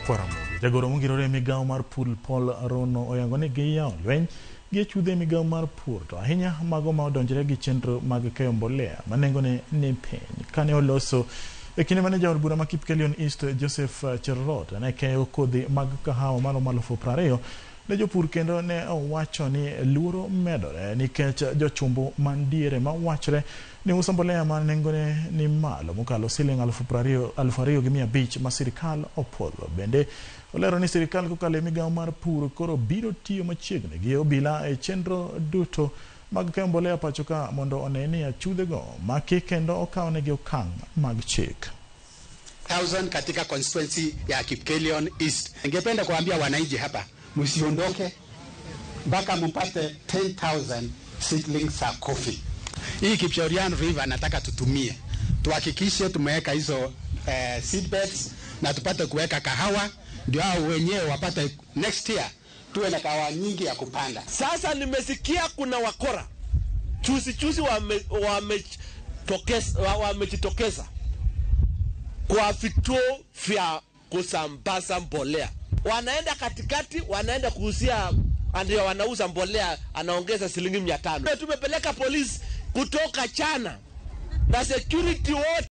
Kwaramogi. Jagoro mongirore migao mar pur Paul Rono oyango ni giyawo lweny gi chudhe migao mar pur to ahinya mago ma odonjore gi chenro mag keyo mbolea manengone ni piny. Kane oloso e kinde mane jaod bura ma Kipkelion East Joseph Cherrot ne keyo kodhi mag kahawa maromo 20,000 ne jopur, kendo ne owacho ni luoro medore nikech jochumbu mandiere ma wachre ni uso mbolea ma nengone ni malo mokalo siling 2,500 ma sirikal opolo. Bende olero ni sirikal kokalo e migao mar pur koro biro tiyo machiegni gi obila e chenro duto mag keyo mbolea pacho ka mondo one ni achudhego maki kendo okawnegi okang' mag chik. 1000 katika constituency ya Kipkelion East. Ningependa kuambia wananchi hapa, msiondoke mpaka mpate 10,000 seedlings za coffee. Hii Kipchoorian River nataka tutumie. Tuhakikishe tumeweka hizo seedbeds na tupate kuweka kahawa ndio hao wenyewe wapate next year tuwe na kahawa nyingi ya kupanda. Sasa nimesikia kuna wakora chuzi wamejitokeza kwa vituo vya kusambaza mbolea. Wanaenda katikati, wanaenda kuuzia, ndio wanauza mbolea, anaongeza shilingi 500. Tumepeleka polisi kutoka Chana na security wote